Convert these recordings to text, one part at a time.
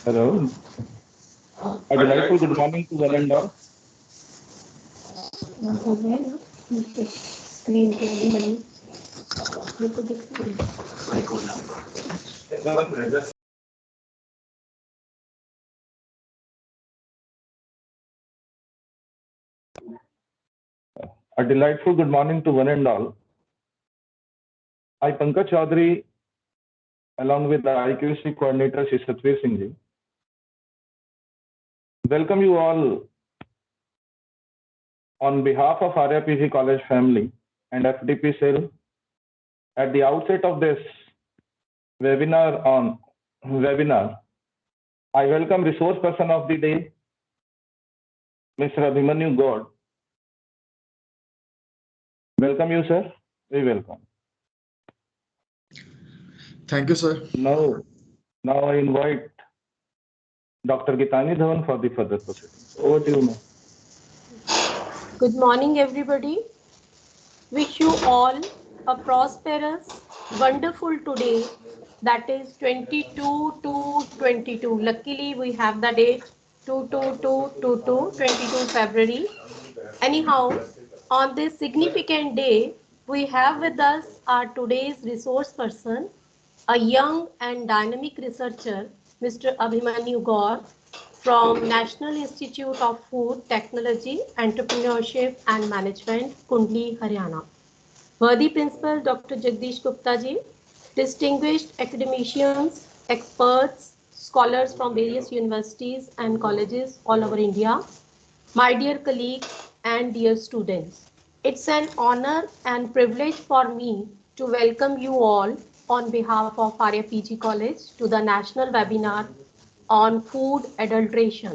Hello. A delightful good morning to one and all. हो गया ना स्क्रीन पे अभी मैंने मेरे को दिख रहा A delightful good morning to one and all. I, Pankaj Chaudhary, along with the IQC coordinator, Shri Satvir Singh ji, welcome you all on behalf of Arya PG College family and FDP cell. At the outset of this webinar, I welcome resource person of the day, Mr. Abhimanyu God. Welcome you, sir. We welcome. Thank you, sir. Now I invite Dr. Gitani Dhawan for the further proceedings. Over to you, ma'am. Good morning, everybody. Wish you all a prosperous, wonderful today. That is 22 to 22. Luckily, we have the date 22 February. Anyhow, on this significant day, we have with us our today's resource person, a young and dynamic researcher, Mr. Abhimanyu Gaur from National Institute of Food Technology, Entrepreneurship and Management, Kundli, Haryana. Worthy Principal Dr. Jagdish Gupta ji, distinguished academicians, experts, scholars from various universities and colleges all over India, my dear colleagues and dear students, it's an honor and privilege for me to welcome you all on behalf of Arya PG College to the national webinar on food adulteration,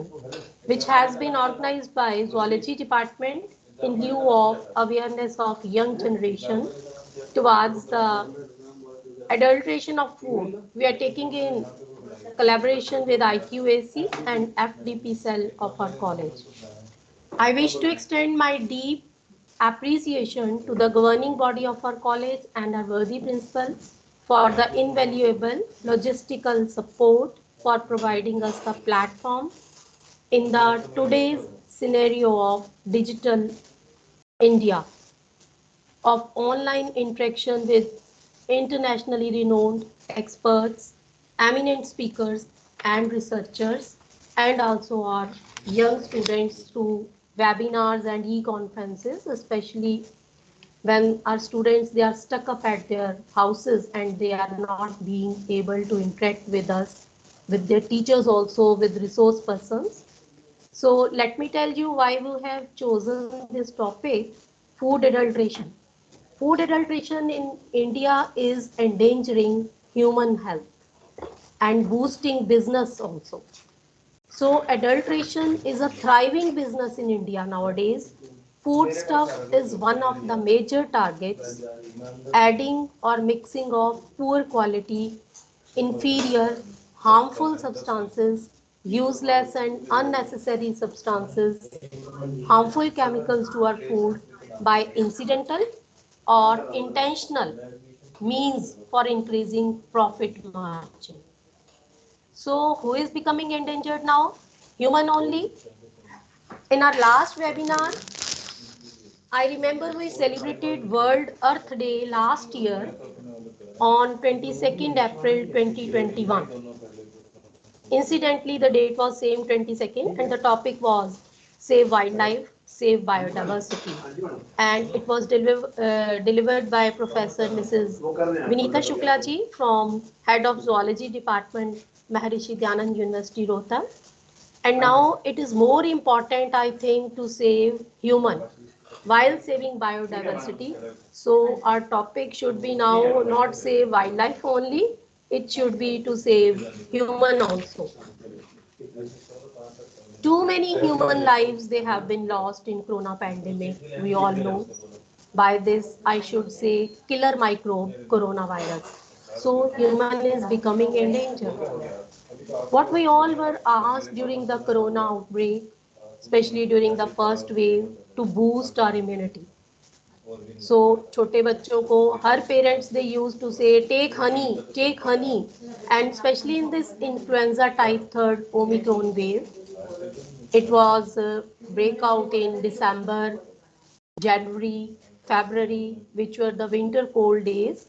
which has been organized by Zoology Department in lieu of awareness of young generation towards the adulteration of food. We are taking in collaboration with IQAC and FDP cell of our college. I wish to extend my deep appreciation to the governing body of our college and our worthy principal for the invaluable logistical support for providing us the platform in the today's scenario of digital India, of online interaction with internationally renowned experts, eminent speakers and researchers, and also our young students through webinars and e-conferences, especially when our students, they are stuck up at their houses and they are not being able to interact with us, with their teachers also, with resource persons. So let me tell you why we have chosen this topic, food adulteration. Food adulteration in India is endangering human health and boosting business also. So adulteration is a thriving business in India nowadays. Foodstuff is one of the major targets, adding or mixing of poor quality, inferior, harmful substances, useless and unnecessary substances, harmful chemicals to our food by incidental or intentional means for increasing profit margin. So who is becoming endangered now? Human only. In our last webinar, I remember we celebrated World Earth Day last year on 22nd April 2021. Incidentally, the date was same 22nd and the topic was Save Wildlife, Save Biodiversity. And it was delivered by Professor Mrs. Vinita Shukla ji from Head of Zoology Department, Maharishi Dhyanand University, Rohtak. And now it is more important, I think, to save human while saving biodiversity. So our topic should be now not save wildlife only, it should be to save human also. Too many human lives they have been lost in corona pandemic, we all know. By this, I should say killer microbe coronavirus. So human is becoming endangered. What we all were asked during the corona outbreak, especially during the first wave, to boost our immunity. So छोटे बच्चों को हर parents they used to say take honey, and especially in this influenza type 3rd Omicron wave, it was breakout in December, January, February, which were the winter cold days,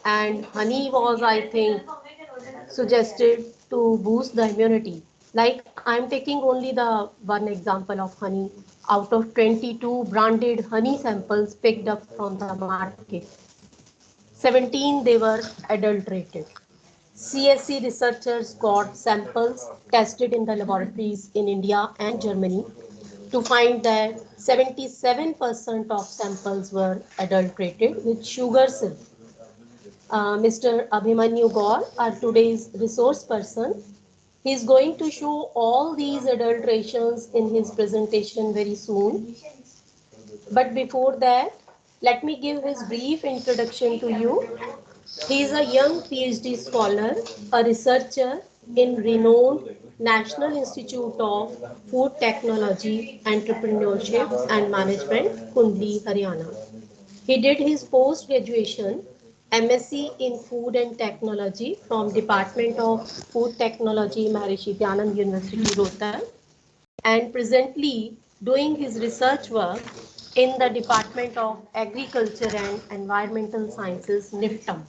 and honey was, I think, suggested to boost the immunity. Like I'm taking only the one example of honey. Out of 22 branded honey samples picked up from the market, 17 they were adulterated. CSC researchers got samples tested in the laboratories in India and Germany to find that 77% of samples were adulterated with sugar syrup. Mr. Abhimanyu Gaur, our today's resource person, he is going to show all these adulterations in his presentation very soon. But before that, let me give his brief introduction to you. He is a young PhD scholar, a researcher in renowned National Institute of Food Technology, Entrepreneurship and Management, Kundli, Haryana. He did his post-graduation MSc in Food and Technology from Department of Food Technology, Maharishi Dyanand University, Rohtak, and presently doing his research work in the Department of Agriculture and Environmental Sciences, NIFTM.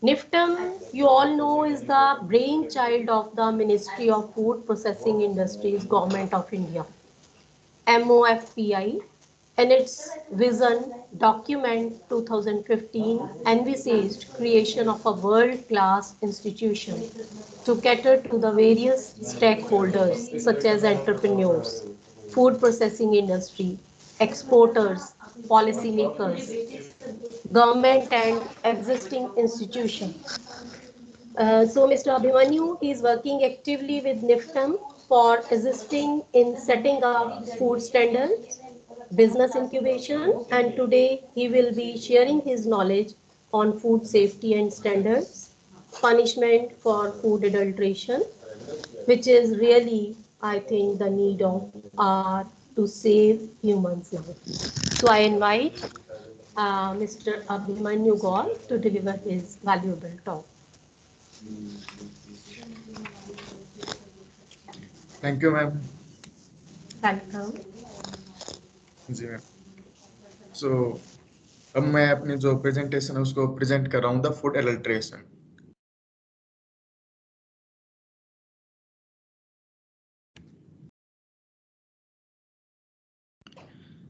NIFTM, you all know, is the brainchild of the Ministry of Food Processing Industries, Government of India, MOFPI, and its vision document 2015 envisaged creation of a world-class institution to cater to the various stakeholders such as entrepreneurs, food processing industry, exporters, policymakers, government and existing institutions. So Mr. Abhimanyu is working actively with NIFTM for assisting in setting up food standards, business incubation, and today he will be sharing his knowledge on food safety and standards, punishment for food adulteration, which is really, I think, the need of our to save humans now. So I invite Mr. Abhimanyu Gaur to deliver his valuable talk. Thank you ma'am. Welcome. जी ma'am. So अब मैं अपनी जो presentation है उसको present कर रहा हूँ, the food adulteration.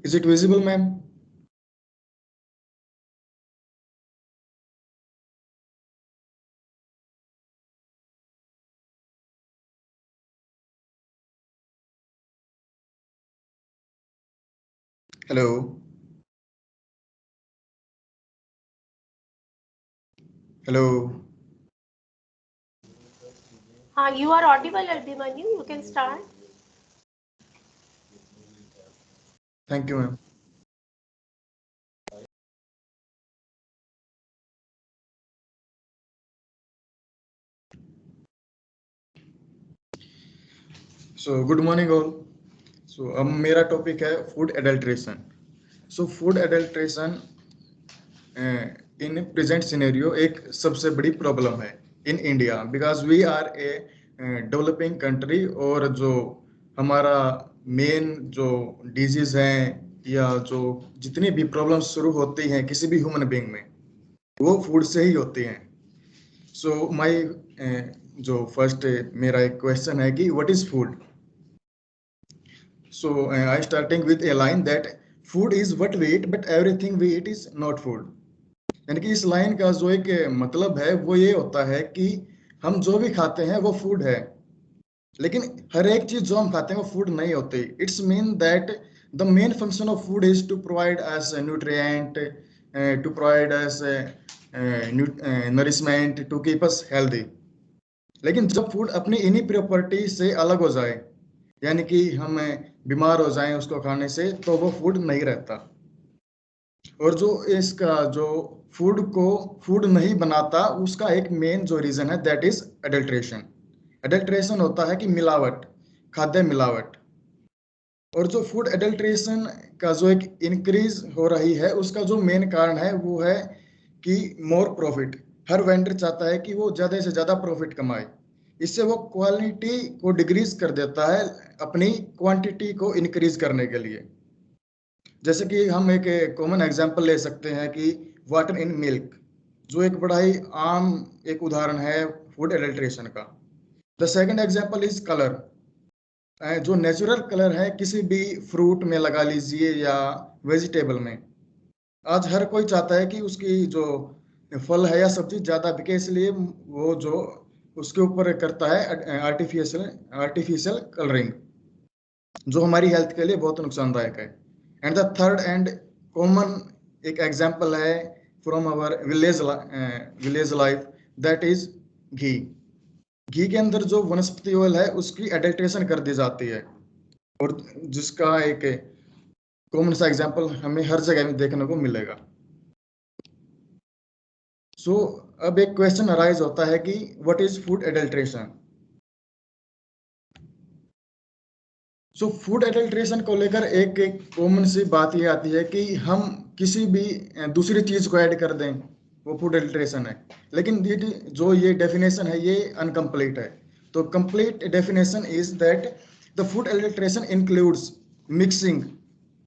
Is it visible ma'am? Hello hello. You are audible, Abhimanyu. You can start. Thank you ma'am. So good morning all. So अब मेरा टॉपिक है food adulteration. So food adulteration in present scenario एक सबसे बड़ी problem है in India, because we are a developing country, और जो हमारा मेन जो डिजीज हैं या जो जितनी भी प्रॉब्लम्स शुरू होती हैं किसी भी ह्यूमन बीइंग में, वो फूड से ही होती हैं. सो माय जो फर्स्ट मेरा एक क्वेश्चन है कि what is food. So I starting with a line that food is what we eat but everything we eat is not food. यानी कि इस लाइन का जो एक मतलब है वो ये होता है कि हम जो भी खाते हैं वो फूड है, लेकिन हर एक चीज जो हम खाते हैं वो फूड नहीं होती. It's mean that the main function of food is to provide us nutrient, to provide us nourishment, to keep us healthy. लेकिन जब फूड अपनी इन्हीं प्रॉपर्टी से अलग हो जाए, यानी कि हम बीमार हो जाएं उसको खाने से, तो वो फूड नहीं रहता. और जो इसका जो फूड को फूड नहीं बनाता, उसका एक मेन जो रीजन है दैट इज एडल्ट्रेशन. एडल्ट्रेशन होता है कि मिलावट, खाद्य मिलावट. और जो फूड एडल्ट्रेशन का जो एक इंक्रीज हो रही है उसका जो मेन कारण है वो है कि मोर प्रॉफिट। हर वेंडर चाहता है कि वो ज़्यादा से ज़्यादा प्रॉफिट कमाए, इससे वो क्वालिटी को डिक्रीज कर देता है अपनी क्वांटिटी को इंक्रीज करने के लिए। जैसे कि हम एक कॉमन एग्जांपल ले सकते हैं कि वाटर इन मिल्क, जो एक बड़ा ही आम एक उदाहरण है फूड एडल्ट्रेशन का। The second example is colour, जो नेचुरल कलर है किसी भी फ्रूट में लगा लीजिए या वेजिटेबल में। आज हर कोई चाहता है कि उसकी जो फल है या सब्जी ज़्यादा बिके, इसलिए वो जो उसके ऊपर करता है आर्टिफिशियल कलरिंग, जो हमारी हेल्थ के लिए बहुत नुकसानदायक है। And the third and common एक एग्जांपल है from our village life, that is ghee. घी के अंदर जो वनस्पति ऑयल है उसकी एडल्ट्रेशन कर दी जाती है, और जिसका एक कॉमन सा एग्जांपल हमें हर जगह में देखने को मिलेगा। सो अब एक क्वेश्चन अराइज होता है कि what is food adulteration. So food adulteration को लेकर एक कॉमन सी बात ये आती है कि हम किसी भी दूसरी चीज को ऐड कर दें, वो फूड एडल्ट्रेशन है। लेकिन ये जो ये डेफिनेशन है ये अनकम्प्लीट है। तो complete definition is that the food adulteration includes mixing,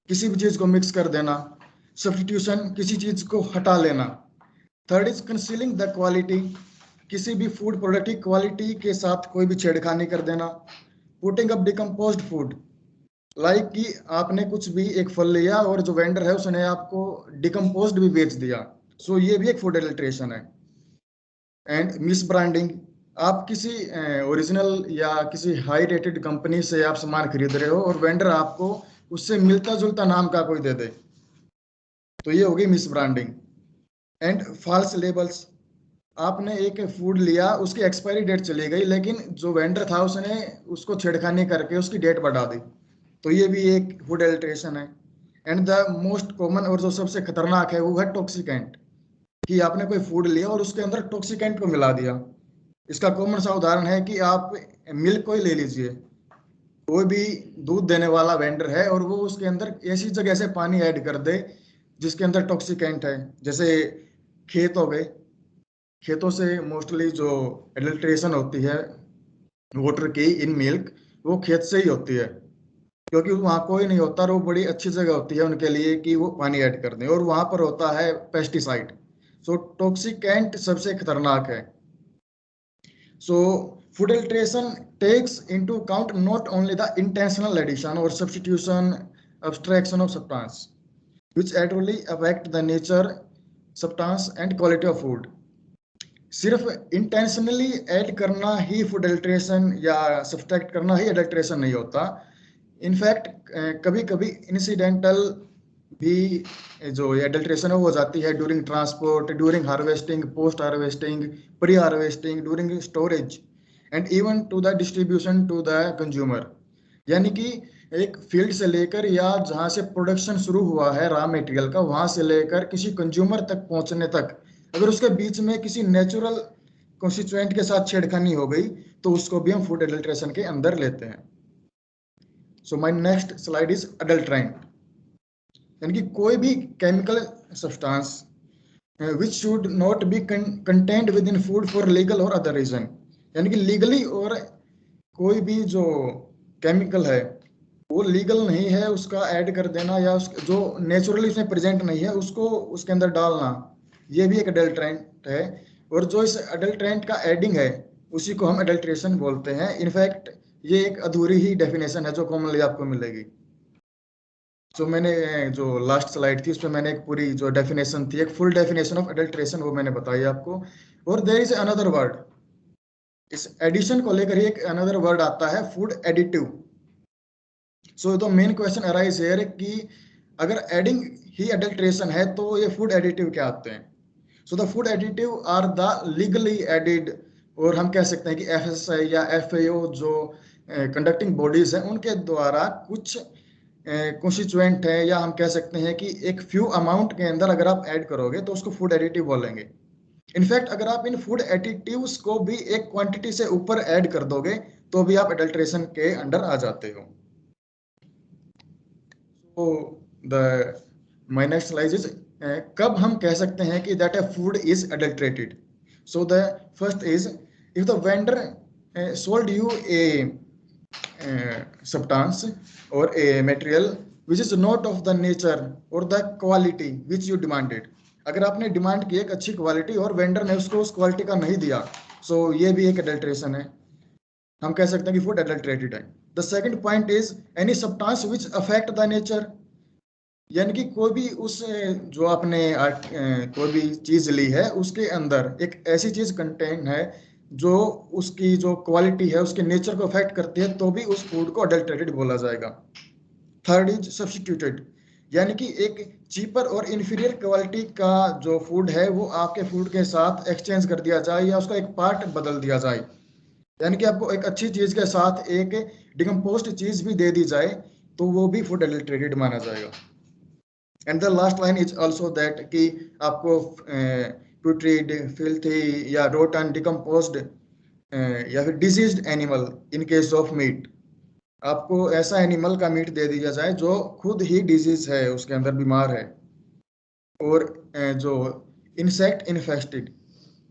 किसी भी चीज को मिक्स कर देना, सब्स्टिट्यूशन, किसी चीज को हटा लेना। Third is concealing the quality, किसी भी फूड प्रोडक्ट की क्वालिटी के साथ कोई भी छेड़खानी कर देना। Putting up decomposed food, like कि आपने कुछ भी एक फल लिया और जो वेंडर है उसने आपको डिकम्पोज्ड भी बेच दिया, सो ये भी एक फूड एडल्ट्रेशन है। एंड मिस ब्रांडिंग, आप किसी ओरिजिनल या किसी हाई रेटेड कंपनी से आप सामान खरीद रहे हो और वेंडर आपको उससे मिलता जुलता नाम का कोई दे दे, तो ये होगी misbranding. And false labels, आपने एक फूड लिया, उसकी एक्सपायरी डेट चली गई, लेकिन जो वेंडर था उसने उसको छेड़खानी करके उसकी डेट बढ़ा दी, तो ये भी एक फूड एडल्ट्रेशन है। एंड द मोस्ट कॉमन और जो सबसे खतरनाक है वो है टॉक्सिकेंट, कि आपने कोई फूड लिया और उसके अंदर टॉक्सिकेंट को मिला दिया। इसका कॉमन सा उदाहरण है कि आप मिल्क को ही ले लीजिए, कोई भी दूध देने वाला वेंडर है और वो उसके अंदर ऐसी जगह से पानी ऐड कर दे जिसके अंदर टॉक्सिकेंट है। जैसे खेत हो गए, खेतों से मोस्टली जो एडल्ट्रेशन होती है वाटर की इन मिल्क, वो खेत से ही होती है, क्योंकि वहाँ कोई नहीं होता और वो बड़ी अच्छी जगह होती है उनके लिए कि वो पानी ऐड कर दें, और वहाँ पर होता है पेस्टिसाइड। सो टॉक्सिकेंट सबसे खतरनाक है। सो food adulteration takes into account not only the intentional addition or substitution, abstraction of substance, which adversely affect the nature, substance and quality of food. सिर्फ इंटेंशनली ऐड करना ही फूड एडल्ट्रेशन या subtract करना ही adulteration नहीं होता। In fact कभी कभी incidental भी जो एडल्ट्रेशन हो जाती है during transport, during harvesting, post harvesting, pre harvesting, during storage and even to the distribution to the consumer. यानी कि एक फील्ड से लेकर या जहाँ से प्रोडक्शन शुरू हुआ है रॉ मटेरियल का, वहाँ से लेकर किसी कंज्यूमर तक पहुँचने तक अगर उसके बीच में किसी नेचुरल कॉन्स्टिट्यूएंट के साथ छेड़खानी हो गई तो उसको भी हम फूड एडल्ट्रेशन के अंदर लेते हैं। So my next slide is adulterant, यानी कि कोई भी chemical substance which should not be contained with in food for legal और अदर रीजन, यानी कि लीगली और कोई भी जो केमिकल है वो लीगल नहीं है उसका ऐड कर देना, या जो नेचुरली उसमें प्रेजेंट नहीं है उसको उसके अंदर डालना, ये भी एक अडल्ट्रेंट है। और जो इस अडल्ट्रेंट का एडिंग है उसी को हम अडल्ट्रेशन बोलते हैं। इनफैक्ट ये एक अधूरी ही डेफिनेशन है जो कॉमनली आपको मिलेगी। जो मैंने जो लास्ट स्लाइड थी उस पर मैंने एक पूरी जो डेफिनेशन थी, एक फुल डेफिनेशन ऑफ अडल्ट्रेशन, वो मैंने बताई आपको। और देयर इज अनदर वर्ड, इस एडिशन को लेकर एक अनदर वर्ड आता है food additive. So the main question arise here कि अगर एडिंग ही एडल्ट्रेशन है तो ये फूड एडिटिव क्या आते हैं। So the food additive are the legally added, और हम कह सकते हैं कि FSSAI या FAO जो कंडक्टिंग बॉडीज हैं उनके द्वारा कुछ कॉन्स्टिट्यूएंट है, या हम कह सकते हैं कि एक फ्यू अमाउंट के अंदर अगर आप ऐड करोगे तो उसको फूड एडिटिव बोलेंगे। इनफैक्ट अगर आप इन फूड एडिटिव्स को भी एक क्वांटिटी से ऊपर ऐड कर दोगे तो भी आप एडल्ट्रेशन के अंडर आ जाते हो। The my next slide is कब हम कह सकते हैं कि that a food is adulterated. So the first is if the vendor sold you a substance or a material which is not of the nature or the quality which you demanded. अगर आपने demand की एक अच्छी quality और vendor ने उसको उस quality का नहीं दिया, सो ये भी एक अडल्ट्रेशन है. हम कह सकते हैं कि फूड अडल्ट्रेटेड है. The second point is any substance which affect the nature. यानी कि कोई भी उस जो आपने कोई भी चीज ली है उसके अंदर एक ऐसी चीज कंटेन है जो उसकी जो क्वालिटी है उसके नेचर को अफेक्ट करती है, तो भी उस फूड को अडल्ट्रेटेड बोला जाएगा. Third is substituted. यानी कि एक चीपर और इन्फीरियर क्वालिटी का जो फूड है वो आपके फूड के साथ एक्सचेंज कर दिया जाए या उसका एक पार्ट बदल दिया जाए. यानी कि आपको एक अच्छी चीज के साथ एक डिकम्पोज्ड चीज भी दे दी जाए तो वो भी फूड अडल्ट्रेटेड माना जाएगा. And the last line is also that कि आपको पुट्रीड, फिल्थी या रोटन, डिकम्पोज्ड या फिर diseased animal in case of meat, आपको ऐसा एनिमल का मीट दे दिया जाए जो खुद ही डिजीज है, उसके अंदर बीमार है, और जो इंसेक्ट इन्फेस्टेड,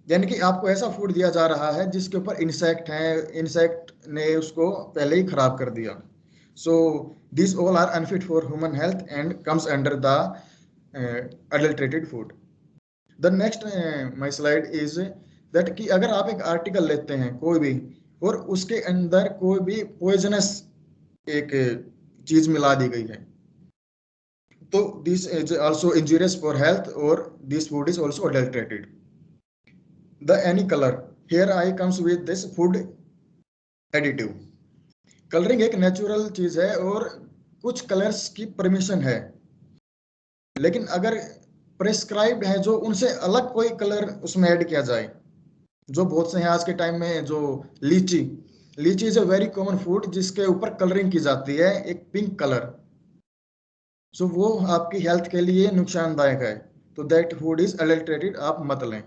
यानी कि आपको ऐसा फूड दिया जा रहा है जिसके ऊपर इंसेक्ट हैं, इंसेक्ट ने उसको पहले ही खराब कर दिया. So this all are unfit for human health and comes under the adulterated food. The next my slide is that कि अगर आप एक आर्टिकल लेते हैं कोई भी और उसके अंदर कोई भी पॉइजनस एक चीज मिला दी गई है, तो this is also injurious for health और this food is also adulterated. The any colour, here I comes with this food additive. Colouring एक नेचुरल चीज है और कुछ कलर्स की परमिशन है, लेकिन अगर प्रेस्क्राइब्ड है जो उनसे अलग कोई कलर उसमें ऐड किया जाए, जो बहुत से हैं आज के टाइम में, जो लीची is a very common food जिसके ऊपर कलरिंग की जाती है एक पिंक कलर, सो वो आपकी हेल्थ के लिए नुकसानदायक है, तो दैट फूड इज अडल्ट्रेटेड, आप मत लें.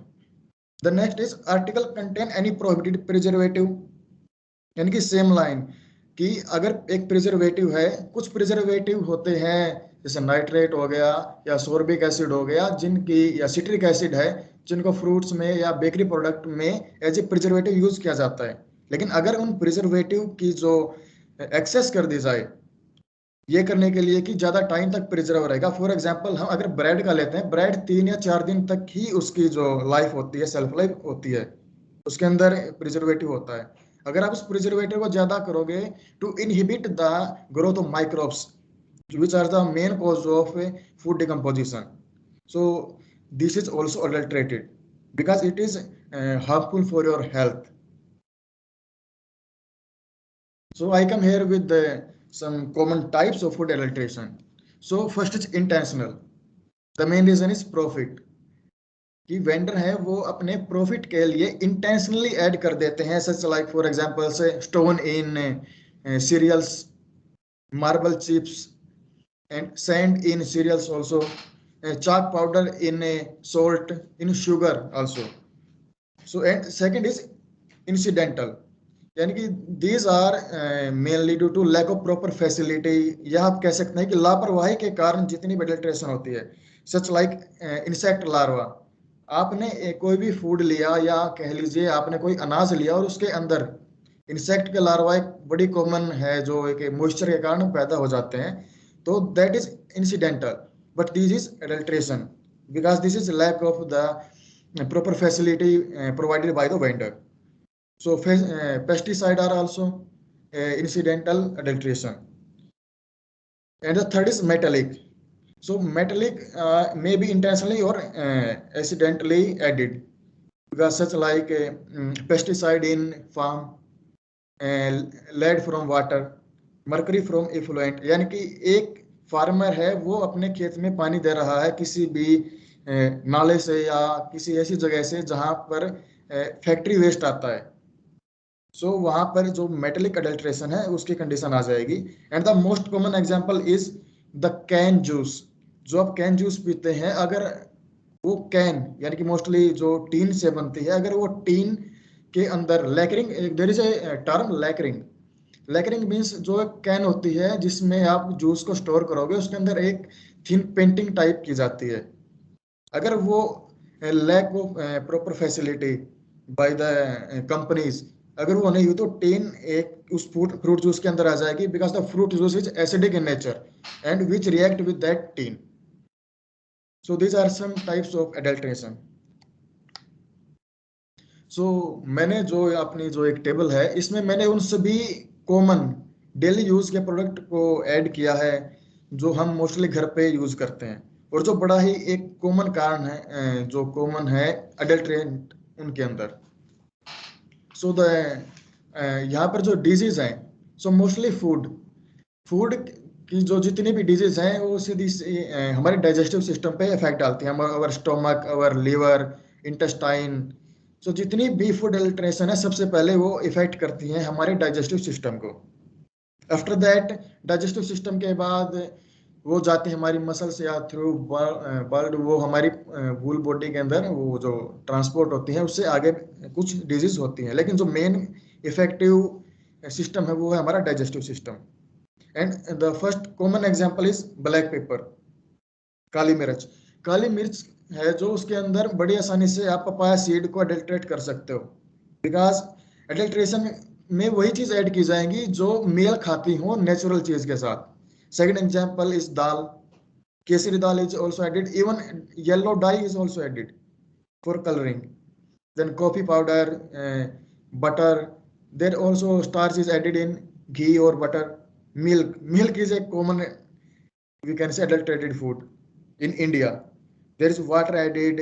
The next is article contain any prohibited preservative. यानी कि सेम लाइन कि अगर एक प्रिजर्वेटिव है, कुछ प्रिजर्वेटिव होते हैं जैसे नाइट्रेट हो गया या सोर्बिक एसिड हो गया, जिनकी या सिट्रिक एसिड है जिनको फ्रूट्स में या बेकरी प्रोडक्ट में एज ए प्रिजर्वेटिव यूज किया जाता है. लेकिन अगर उन प्रिजर्वेटिव की जो एक्सेस कर दी जाए ये करने के लिए कि ज्यादा टाइम तक प्रिजर्व रहेगा, फॉर एग्जांपल हम अगर ब्रेड का लेते हैं, ब्रेड 3 या 4 दिन तक ही उसकी जो लाइफ होती है, सेल्फ लाइफ होती है, उसके अंदर प्रिजर्वेटिव होता है. अगर आप उस प्रिजर्वेटिव को ज्यादा करोगे to inhibit the growth of microbes which are the main cause of food decomposition, so this is also adulterated because it is harmful for your health. So I come here with some common types of food adulteration. So first is intentional. The main reason is profit. कि vendor है वो अपने profit के लिए intentionally add कर देते हैं, such like for example से stone in cereals, marble chips and sand in cereals also, chalk powder in salt, in sugar also. So and second is incidental, यानी कि these are mainly due to lack of proper facility, या आप कह सकते हैं कि लापरवाही के कारण जितनी भी adulteration होती है, such like insect larva. आपने कोई भी फूड लिया या कह लीजिए आपने कोई अनाज लिया और उसके अंदर इंसेक्ट के लार्वा एक बड़ी कॉमन है जो एक मॉइस्चर के कारण पैदा हो जाते हैं, तो that is incidental, but this is adulteration because this is lack of the proper facility provided by the vendor. So pesticide are also incidental adulteration. And the third is metallic. So metallic may be intentionally or accidentally added because such like pesticide in farm, lead from water, mercury from effluent. यानी कि एक farmer है वो अपने खेत में पानी दे रहा है किसी भी नाले से या किसी ऐसी जगह से जहां पर फैक्ट्री वेस्ट आता है, सो वहां पर जो मेटेलिक अडल्ट्रेशन है उसकी कंडीशन आ जाएगी. And the most common example is the can juice. जो आप कैन जूस पीते हैं, अगर वो कैन यानी कि मोस्टली जो टीन से बनती है, अगर वो टीन के अंदर lacquering, there is a term lacquering. Lacquering means जो कैन होती है जिसमें आप जूस को स्टोर करोगे, उसके अंदर एक थिन पेंटिंग टाइप की जाती है। अगर वो lack of proper facility by the companies, अगर वो नहीं हुई तो टेन एक उस फ्रूट जूस के अंदर आ जाएगी, because the fruit juice is acidic in nature and which react with that tin. So these are some types of adulteration. So मैंने जो अपनी जो एक टेबल है, इसमें मैंने उन सभी कॉमन डेली यूज के प्रोडक्ट को ऐड किया है जो हम मोस्टली घर पे यूज करते हैं, और जो बड़ा ही एक कॉमन कारण है, जो कॉमन है अडल्ट्रेंट उनके अंदर। सो द यहाँ पर जो डिजीज हैं, सो मोस्टली फूड की जो जितनी भी डिजीज हैं वो सीधी हमारे डाइजेस्टिव सिस्टम पे इफेक्ट डालती हैं, अवर स्टोमक, अवर लीवर, इंटेस्टाइन। सो जितनी भी फूड अल्टरेशन है, सबसे पहले वो इफेक्ट करती हैं हमारे डाइजेस्टिव सिस्टम को। आफ्टर दैट डाइजेस्टिव सिस्टम के बाद वो जाते हैं हमारी मसल्स या थ्रू ब्लड, वो हमारी वूल बॉडी के अंदर वो जो ट्रांसपोर्ट होती है, उससे आगे कुछ डिजीज होती हैं। लेकिन जो मेन इफेक्टिव सिस्टम है वो है हमारा digestive system. And the first common example is black pepper, काली मिर्च। काली मिर्च है जो उसके अंदर बड़ी आसानी से आप पपाया सीड को अडल्ट्रेट कर सकते हो, बिकॉज अडल्ट्रेशन में वही चीज ऐड की जाएंगी जो मेल खाती हो नेचुरल चीज के साथ। Second example is dal, kesari dal is also added, even yellow dye is also added for coloring. Then coffee powder, butter, there also starch is added in ghee or butter. Milk is a common, we can say, adulterated food in India. There is water added,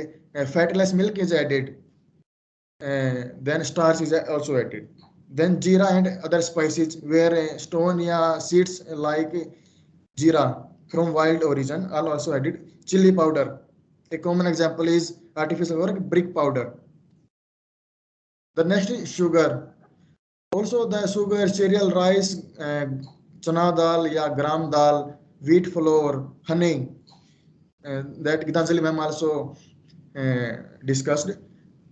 fatless milk is added, then starch is also added. Then jeera and other spices where stone ya seeds like jeera from wild origin are also added. Chili powder, a common example is artificial or brick powder. The next is sugar. Also the sugar, cereal, rice, chana dal ya gram dal, wheat flour, honey, that Gitanjali ma'am also discussed.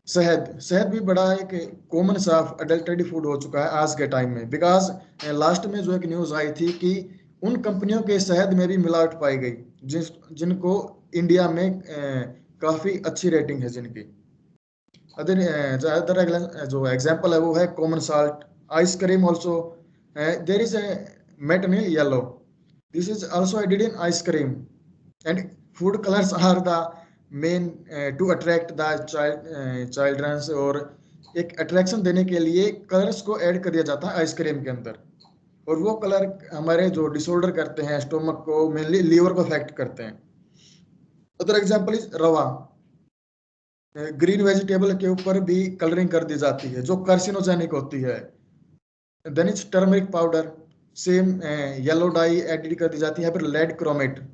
शहद भी बड़ा एक common सा adulterated food हो चुका है आज के टाइम में, बिकॉज लास्ट में जो एक न्यूज आई थी कि उन कंपनियों के शहद में भी मिलावट पाई गई जिनको इंडिया में काफी अच्छी रेटिंग है जिनकी। ज्यादातर जो एग्जांपल है वो है common salt, ice cream also, there is a metanil yellow, this is also added in ice cream. And food colours are the main to attract the childrens, और एक अट्रैक्शन देने के लिए कलर्स को ऐड कर दिया जाता है आइसक्रीम के अंदर, और वो कलर हमारे जो डिसऑर्डर करते हैं स्टोमक को, मेनली लीवर को अफेक्ट करते हैं। अदर एग्जांपल इज रवा, ग्रीन वेजिटेबल के ऊपर भी कलरिंग कर दी जाती है जो कार्सिनोजेनिक होती है। Then is turmeric powder, same yellow dye added कर दी जाती है पर lead chromate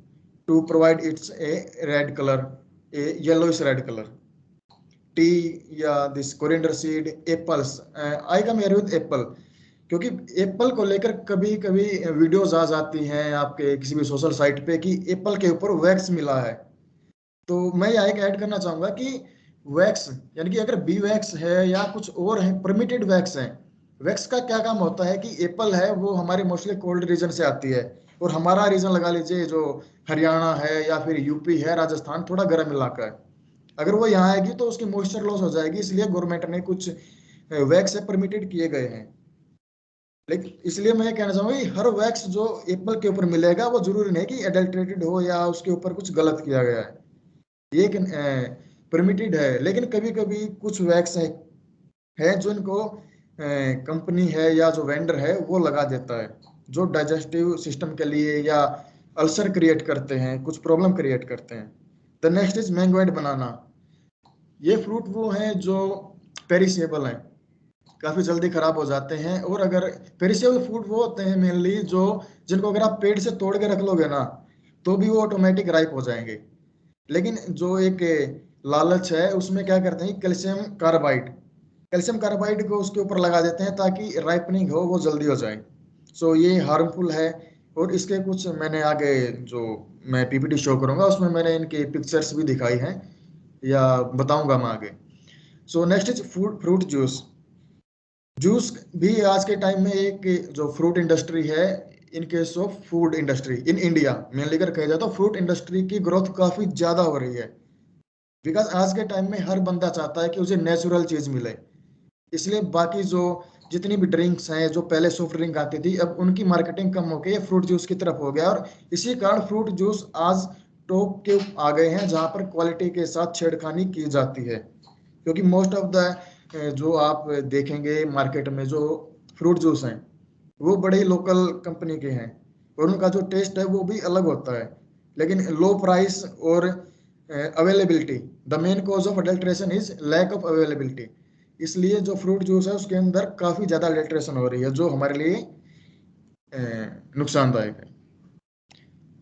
to provide its a red colour, a yellowish red colour. Tea या this coriander seed, apples, I come here with apple, क्योंकि apple को लेकर कभी कभी वीडियोज आ जाती हैं आपके किसी भी सोशल साइट पे कि एप्पल के ऊपर वैक्स मिला है। तो मैं यहाँ एक ऐड करना चाहूंगा कि वैक्स यानी कि अगर बी वैक्स है या कुछ और है परमिटेड वैक्स है, वैक्स का क्या काम होता है कि एप्पल है वो हमारे मोस्टली कोल्ड रीजन से आती है, और हमारा रीजन लगा लीजिए जो हरियाणा है या फिर यूपी है, राजस्थान थोड़ा गर्म इलाका है, अगर वो यहाँ आएगी तो उसकी मॉइस्चर लॉस हो जाएगी, इसलिए गवर्नमेंट ने कुछ वैक्स है परमिटेड किए गए हैं। लेकिन इसलिए मैं कहना चाहूंगा कि हर वैक्स जो एप्पल के ऊपर मिलेगा वो जरूरी नहीं कि एडल्ट्रेटेड हो या उसके ऊपर कुछ गलत किया गया है, ये परमिटेड है। लेकिन कभी कभी कुछ वैक्स है जो इनको कंपनी है या जो वेंडर है वो लगा देता है, जो डाइजेस्टिव सिस्टम के लिए या अल्सर क्रिएट करते हैं, कुछ प्रॉब्लम क्रिएट करते हैं। The next is mango and banana, ये फ्रूट वो हैं जो पेरिसेबल हैं, काफी जल्दी खराब हो जाते हैं, और अगर पेरिसेबल फूड वो होते हैं मेनली जो जिनको अगर आप पेड़ से तोड़ के रख लोगे ना तो भी वो ऑटोमेटिक राइप हो जाएंगे। लेकिन जो एक लालच है उसमें क्या करते हैं, कैल्शियम कार्बाइड को उसके ऊपर लगा देते हैं ताकि राइपनिंग हो वो जल्दी हो जाए। सो ये हार्मफुल है, और इसके कुछ मैंने आगे जो मैं पीपीटी शो करूंगा उसमें मैंने इनकी पिक्चर्स भी दिखाई हैं या बताऊंगा मैं आगे। So next is fruit juice, juice भी आज के टाइम में एक जो फ्रूट इंडस्ट्री है, in case of food industry in India mainly कर कहा जाए तो फ्रूट इंडस्ट्री की ग्रोथ काफी ज्यादा हो रही है। बिकॉज आज के टाइम में हर बंदा चाहता है कि उसे नेचुरल चीज मिले, इसलिए बाकी जो जितनी भी ड्रिंक्स हैं, जो पहले सॉफ्ट ड्रिंक आती थी, अब उनकी मार्केटिंग कम हो गई, फ्रूट जूस की तरफ हो गया, और इसी कारण फ्रूट जूस आज टॉप के आ गए हैं जहां पर क्वालिटी के साथ छेड़खानी की जाती है। क्योंकि मोस्ट ऑफ द जो आप देखेंगे मार्केट में जो फ्रूट जूस हैं वो बड़े लोकल कंपनी के हैं, और उनका जो टेस्ट है वो भी अलग होता है, लेकिन लो प्राइस और availability, the main cause of adulteration is lack of availability. इसलिए जो फ्रूट जूस है उसके अंदर काफी ज्यादा अडल्ट्रेशन हो रही है जो हमारे लिए नुकसानदायक है।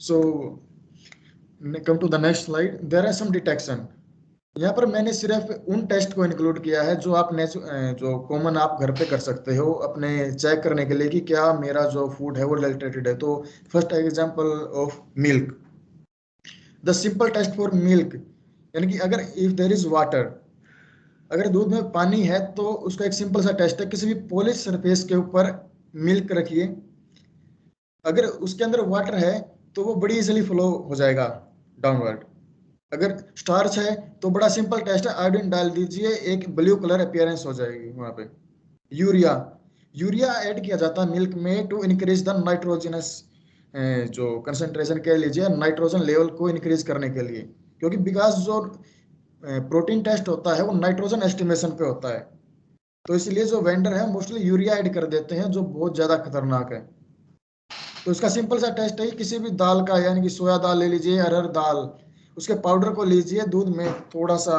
So come to the next slide, there are some detection. यहाँ पर मैंने सिर्फ उन टेस्ट को इंक्लूड किया है जो आप जो कॉमन आप घर पे कर सकते हो अपने चेक करने के लिए कि क्या मेरा जो फूड है वो अडल्ट्रेटेड है। तो first example of milk, the simple test for milk, यानी कि अगर इफ देयर इज वाटर, अगर दूध में पानी है तो उसका एक सिंपल सा टेस्ट है, किसी भी पॉलिश सरफेस के ऊपर मिल्क रखिए, अगर उसके अंदर वाटर है तो वो बड़ी इजीली फ्लो हो जाएगा डाउनवर्ड। अगर स्टार्च है तो बड़ा सिंपल टेस्ट है, आयोडीन डाल दीजिए, एक ब्लू कलर अपीयरेंस हो जाएगी वहां पे। यूरिया, यूरिया ऐड किया जाता है मिल्क में टू इंक्रीज द नाइट्रोजनस, जो कंसंट्रेशन कह लीजिए नाइट्रोजन लेवल को इंक्रीज करने के लिए, क्योंकि बिकॉज जो प्रोटीन टेस्ट होता है वो नाइट्रोजन एस्टिमेशन पे होता है, तो इसलिए जो वेंडर है मोस्टली यूरिया ऐड कर देते हैं जो बहुत ज्यादा खतरनाक है। तो इसका सिंपल सा टेस्ट है, किसी भी दाल का, यानी कि सोया दाल ले लीजिए, अरहर दाल, उसके पाउडर को लीजिए, दूध में थोड़ा सा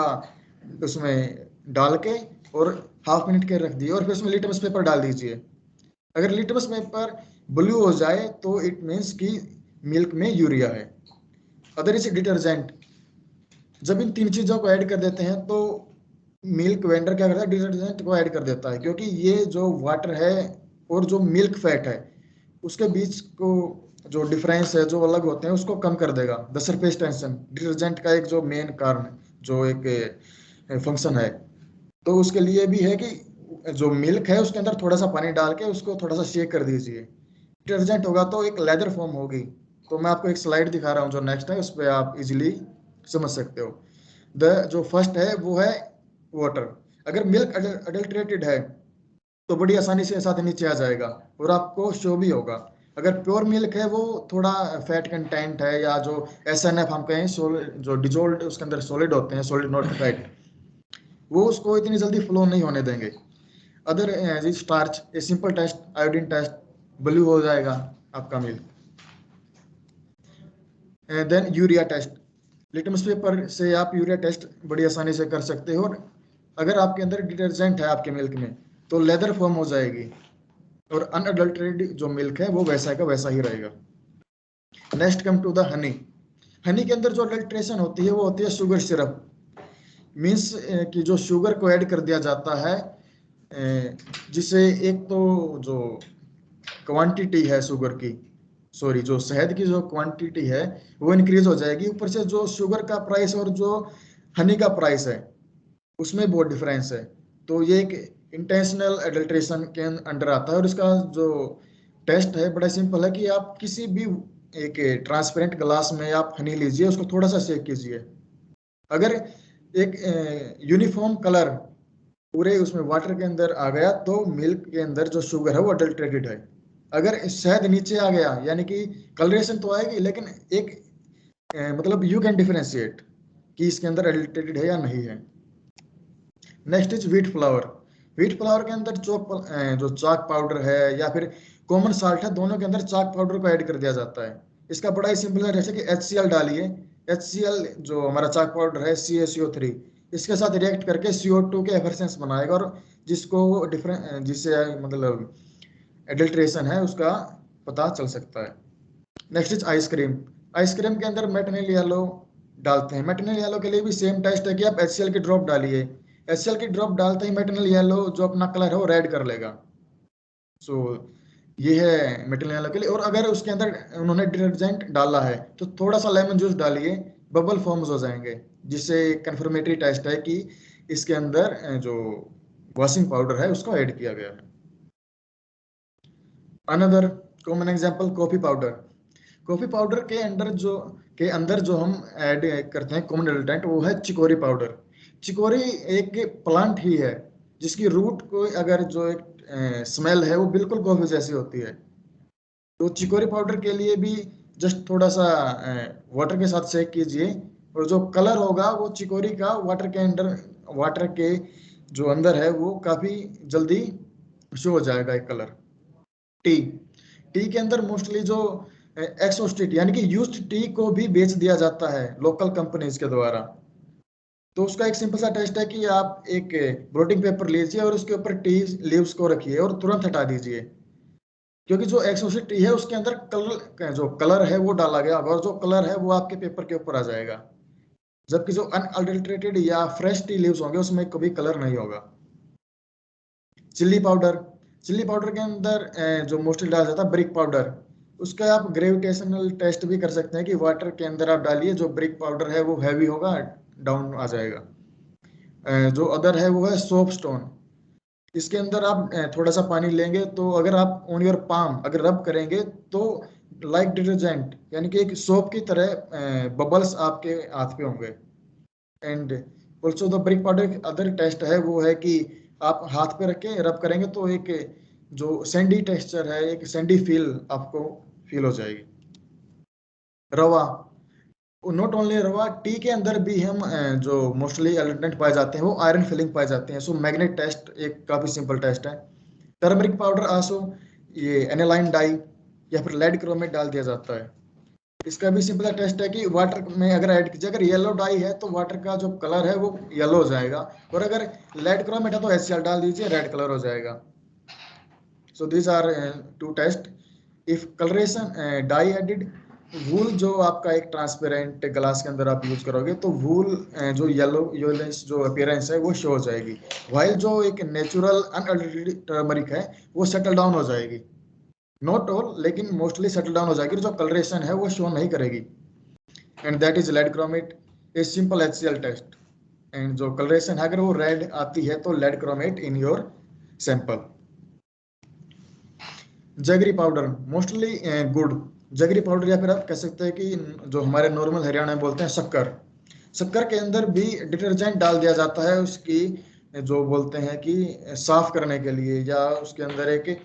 उसमें डाल के और हाफ मिनट के रख दिए, और फिर उसमें लिटमस पेपर डाल दीजिए। अगर लिटमस पेपर ब्लू हो जाए तो इट मीन्स कि मिल्क में यूरिया है। अदर इज डिटर्जेंट, जब इन तीन चीजों को ऐड कर देते हैं तो मिल्क वेंडर क्या करता है, डिटर्जेंट को ऐड कर देता है, क्योंकि ये जो वाटर है और जो मिल्क फैट है उसके बीच को जो डिफरेंस है, जो अलग होते हैं, उसको कम कर देगा। द सरफेस टेंशन डिटर्जेंट का एक जो मेन कारण जो एक फंक्शन है, तो उसके लिए भी है कि जो मिल्क है उसके अंदर थोड़ा सा पानी डाल के उसको थोड़ा सा शेक कर दीजिए, डिटर्जेंट होगा तो एक लेदर फॉर्म होगी। तो मैं आपको एक स्लाइड दिखा रहा हूँ जो नेक्स्ट है, उस पर आप इजिली समझ सकते हो। द जो फर्स्ट है वो है वाटर, अगर मिल्क अडल्ट्रेटेड है तो बड़ी आसानी से साथ नीचे आ जाएगा और आपको शो भी होगा। अगर प्योर मिल्क है वो थोड़ा फैट कंटेंट है, या जो SNF हम कहें जो डिजोल्ड उसके अंदर सॉलिड होते हैं, सॉलिड नॉट फैट, वो उसको इतनी जल्दी फ्लो नहीं होने देंगे। Other starch, a simple test, iodine test, blue हो जाएगा आपका milk. Then urea test, litmus paper से आप यूरिया टेस्ट बड़ी आसानी से कर सकते हो, और अगर आपके अंदर डिटर्जेंट है आपके मिल्क में तो लेदर फॉर्म हो जाएगी, और अनअडल्टरेटेड जो मिल्क है वो वैसा का वैसा ही रहेगा। Next come to the honey, honey के अंदर जो अडल्ट्रेशन होती है वो होती है शुगर सिरप, मीन्स कि जो शुगर को ऐड कर दिया जाता है, जिससे एक तो जो क्वांटिटी है शुगर की, सॉरी जो शहद की जो क्वांटिटी है वो इंक्रीज हो जाएगी, ऊपर से जो शुगर का प्राइस और जो हनी का प्राइस है उसमें बहुत डिफरेंस है। तो ये एक इंटेंशनल एडल्ट्रेशन के अंडर आता है, और इसका जो टेस्ट है बड़ा सिंपल है कि आप किसी भी एक ट्रांसपेरेंट ग्लास में आप हनी लीजिए, उसको थोड़ा सा शेक कीजिए, अगर एक यूनिफॉर्म कलर पूरे उसमें वाटर के अंदर आ गया तो मिल्क के अंदर जो शुगर है वो अडल्ट्रेटेड है। अगर शहद नीचे आ गया यानी कि कलरेशन तो आएगी, लेकिन एक मतलब यू कैन डिफरेंशिएट कि इसके अंदर अडल्ट्रेटेड है या नहीं है। Next is wheat flour, wheat flour के अंदर जो चाक पाउडर है या फिर कॉमन साल्ट है, दोनों के अंदर चाक पाउडर को ऐड कर दिया जाता है। इसका बड़ा ही सिंपल है, जैसे कि HCl डालिए, HCl जो हमारा चाक पाउडर है CaCO3, इसके साथ रिएक्ट करके CO2 के एफरसेंस बनाएगा, और जिसको डिफरेंट जिससे मतलब एडल्ट्रेशन है उसका पता चल सकता है। नेक्स्ट इज आइसक्रीम, आइसक्रीम के अंदर मेटनिल येलो डालते हैं, मेटनिल येलो के लिए भी सेम टेस्ट है कि आप HCl की ड्रॉप डालिए, HCl की ड्रॉप डालते ही मेटनिल येलो जो अपना कलर है वो रेड कर लेगा। सो ये है मेटनिल येलो के लिए। और अगर उसके अंदर उन्होंने डिटर्जेंट डाला है तो थोड़ा सा लेमन जूस डालिए, बबल फॉर्म्स हो जाएंगे, जिससे कंफर्मेटरी टेस्ट है कि इसके अंदर जो वॉशिंग पाउडर है उसको ऐड किया गया है। Another common example coffee powder. Coffee powder के अंदर जो हम ऐड करते हैं कॉमन एडिटेंट वो है चिकोरी पाउडर। चिकोरी एक प्लांट ही है जिसकी रूट को अगर जो एक स्मेल है वो बिल्कुल कॉफी जैसी होती है। तो चिकोरी पाउडर के लिए भी जस्ट थोड़ा सा वाटर के साथ सेक कीजिए और जो कलर होगा वो चिकोरी का वाटर के जो अंदर है वो काफी जल्दी शो हो जाएगा एक कलर। टी टी के अंदर मोस्टली जो एक्सोस्टेट यानी कि यूज्ड टी को भी बेच दिया जाता है लोकल कंपनीज के द्वारा। तो उसका एक सिंपल सा टेस्ट है कि आप एक ब्लोटिंग पेपर लीजिए और उसके ऊपर टी लीव्स को रखिए और तुरंत हटा दीजिए, क्योंकि जो एक्सोस्टेट टी है उसके अंदर जो कलर है वो डाला गया और जो कलर है वो आपके पेपर के ऊपर आ जाएगा, जबकि जो अनअडल्ट्रेटेड या फ्रेश टी लीव्स होंगे उसमें कभी कलर नहीं होगा। चिल्ली पाउडर के अंदर जो मोस्टली डाला जाता है ब्रिक पाउडर, उसका आप ग्रेविटेशनल टेस्ट भी कर सकते हैं कि वाटर के अंदर आप डालिए, जो ब्रिक पाउडर है वो हैवी होगा, डाउन आ जाएगा। जो अदर है वो है सोप स्टोन। इसके अंदर आप थोड़ा सा पानी लेंगे तो अगर आप ऑन योर पाम अगर रब करेंगे तो लाइक डिटर्जेंट यानी कि एक सोप की तरह बबल्स आपके हाथ पे होंगे। And also the brick powder other test है वो है कि आप हाथ पे रख के रब करेंगे तो एक जो सैंडी टेक्सचर है, एक सैंडी फील आपको फील हो जाएगी। रवा, नॉट ओनली रवा, टी के अंदर भी हम जो मोस्टली एलिमेंट पाए जाते हैं वो आयरन फिलिंग पाए जाते हैं। सो मैग्नेट टेस्ट एक काफी सिंपल टेस्ट है। टर्मरिक पाउडर आसो ये एनालाइन डाई या फिर लेड क्रोमेट डाल दिया जाता है। इसका भी सिंपल टेस्ट है कि वाटर में अगर ऐड कीजिए, अगर येलो डाई है तो वाटर का जो कलर है वो येलो हो जाएगा, और अगर लेड क्रोमेट है तो HCl डाल दीजिए, रेड कलर हो जाएगा। So these are two test. If colouration dye added, wool जो आपका एक ट्रांसपेरेंट ग्लास के अंदर आप यूज करोगे तो वूल जो येलोइश जो अपीयरेंस है वो शो हो जाएगी, वाइल जो एक नेचुरल अनअडल्टेड टर्मरिक है वो सेटल डाउन हो जाएगी। नॉट ऑल लेकिन मोस्टली सेटल डाउन हो जाएगी, जो कलरेशन है वो शो नहीं करेगी। And that is lead chromate, a simple HCl test. एंड जो कलरेशन है अगर वो रेड आती है तो lead chromate in your sample. Jaggery powder mostly gur, jaggery powder या फिर आप कह सकते हैं कि जो हमारे नॉर्मल हरियाणा में बोलते हैं शक्कर के अंदर भी डिटर्जेंट डाल दिया जाता है उसकी जो बोलते हैं कि साफ करने के लिए या उसके अंदर एक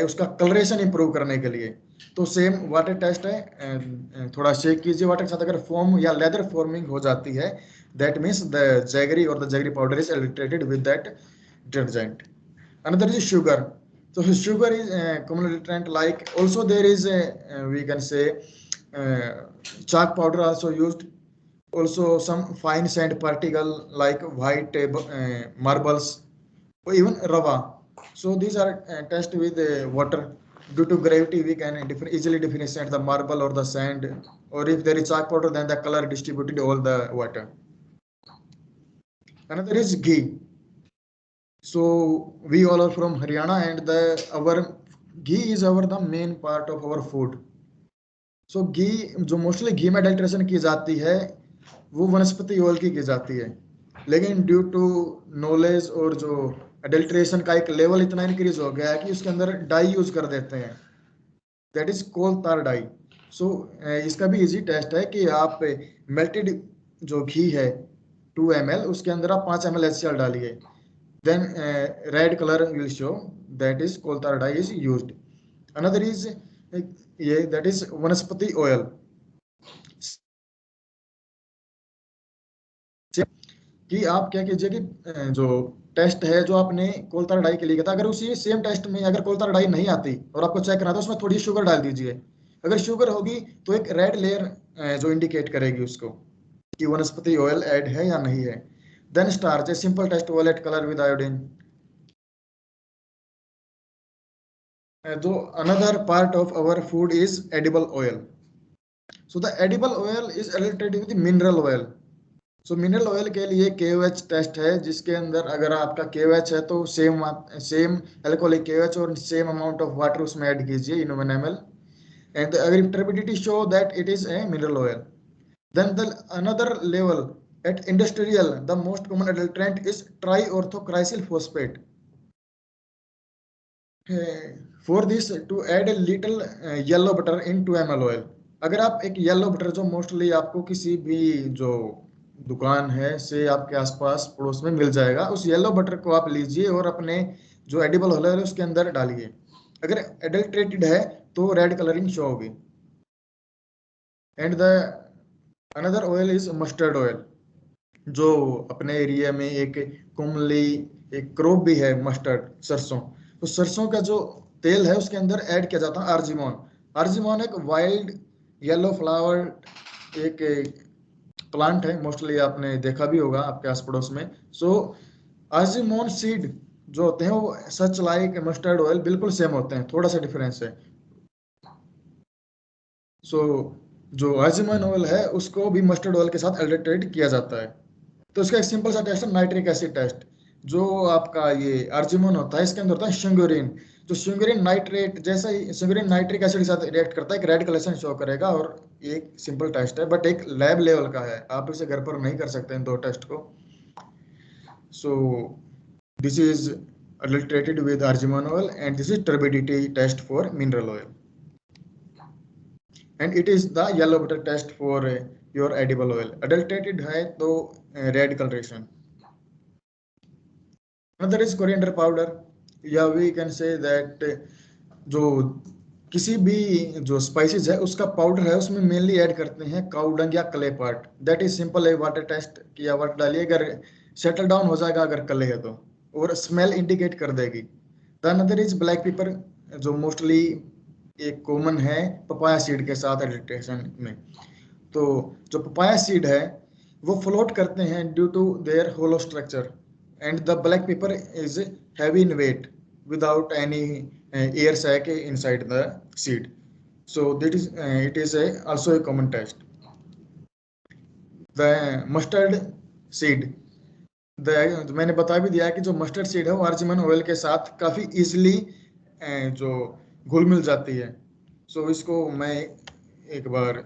उसका कलरेशन इंप्रूव करने के लिए। तो सेम वाटर टेस्ट है, थोड़ा शेक कीजिए वाटर के साथ, अगर फोम या लेदर फॉर्मिंग हो जाती है दैट मीन्स द जैगरी और the jaggery powder is edited with that detergent. Another is sugar. So sugar is a common nutrient. Like also there is we can say chalk powder also used. Also some fine sand particle like white marbles or even rava. So these are tested with water. Due to gravity, we can easily differentiate the marble or the sand. Or if there is chalk powder, then the color distributed all the water. Another is ghee. So we all are from Haryana and our ghee is the main part of our food. So ghee जो mostly घी में adulteration की जाती है वो वनस्पति oil की जाती है, लेकिन ड्यू टू नॉलेज और जो अडल्ट्रेशन का एक लेवल इतना इंक्रीज हो गया है कि उसके अंदर डाई यूज कर देते हैं, दैट इज कोल तार डाई। सो इसका भी इजी टेस्ट है कि आप मेल्टेड जो घी है 2 ml उसके अंदर आप 5 ml HCl डालिए, then red color will show, that is coal tar dye is used. Another is that is vanaspati oil. कि आप क्या कीजिए कि जो टेस्ट है जो आपने कोल तार डाई के लिए किया था, अगर उसी सेम टेस्ट में अगर कोल तार डाई नहीं आती और आपको चेक करना था उसमें थोड़ी शुगर डाल दीजिए। अगर शुगर होगी तो एक रेड लेयर जो इंडिकेट करेगी उसको कि वनस्पति ऑयल ऐड है या नहीं है। Then starch, a simple test, violet color with iodine. So another part of our food is edible oil. So the edible oil is related with the mineral oil. So mineral oil के लिए KOH test है, जिसके अंदर अगर आपका KOH है तो same alcoholic KOH और सेम अमाउंट ऑफ वाटर उसमें ऐड कीजिए in 1 ml, and the turbidity show that it is a mineral oil. Then the another level At industrial, the most common adulterant is triorthocrysyl phosphate. For this, to add a little yellow butter in 2 ml oil. अगर आप एक yellow butter जो mostly आपको किसी भी जो दुकान है से आपके आसपास पड़ोस में मिल जाएगा, उस येलो बटर को आप लीजिए और अपने जो एडिबल ऑयल है उसके अंदर डालिए। अगर एडल्ट्रेटेड है तो रेड कलरिंग शो होगी। And the another oil is mustard oil, जो अपने एरिया में एक कॉमनली एक क्रॉप भी है मस्टर्ड, सरसों। तो सरसों का जो तेल है उसके अंदर ऐड किया जाता है आर्जिमोन। आर्जिमोन एक वाइल्ड येलो फ्लावर एक प्लांट है, मोस्टली आपने देखा भी होगा आपके आस पड़ोस में। सो आर्जिमोन सीड जो होते हैं वो सच लाइक मस्टर्ड ऑयल बिल्कुल सेम होते हैं, थोड़ा सा डिफरेंस है। सो जो आर्जिमोन ऑयल है उसको भी मस्टर्ड ऑयल के साथ एडल्ट्रेट किया जाता है। तो इसका एक सिंपल सा टेस्ट है नाइट्रिक एसिड टेस्ट। जो आपका ये आर्जिमोन होता है इसके अंदर होता है शिंगुरिन। जो शिंगुरिन नाइट्रेट जैसा ही शिंगुरिन नाइट्रिक एसिड के साथ रिएक्ट करता है, एक रेड कलर शो करेगा। और एक सिंपल टेस्ट है बट एक लैब लेवल का है, आप इसे घर पर नहीं कर सकते इन दो टेस्ट को। So this is adulterated with argemone oil and this is turbidity test for mineral oil, and it is the yellow butter test for your edible oil. Adulterated है तो red coloration. Another is coriander powder. या we can say that जो किसी भी जो spices है उसका powder है उसमें मेनली ऐड करते हैं काऊ डंग या clay part. That is simple है, वाटर टेस्ट किया, वाटर डालिए, अगर सेटल डाउन हो जाएगा अगर क्ले है तो, और स्मेल इंडिकेट कर देगी। The another is black paper, जो मोस्टली एक कॉमन है पपाया सीड के साथ एडिल्ट्रेशन में। तो जो पपाया सीड है वो फ्लोट करते हैं due to their hollow structure, and the black paper is heavy in weight without any air sac inside the seed. So that is it is also a common test. The mustard seed, मैंने बता भी दिया है कि जो mustard seed है वो आर्जिमन oil के साथ काफ़ी इजीली जो घुल मिल जाती है। सो इसको मैं एक बार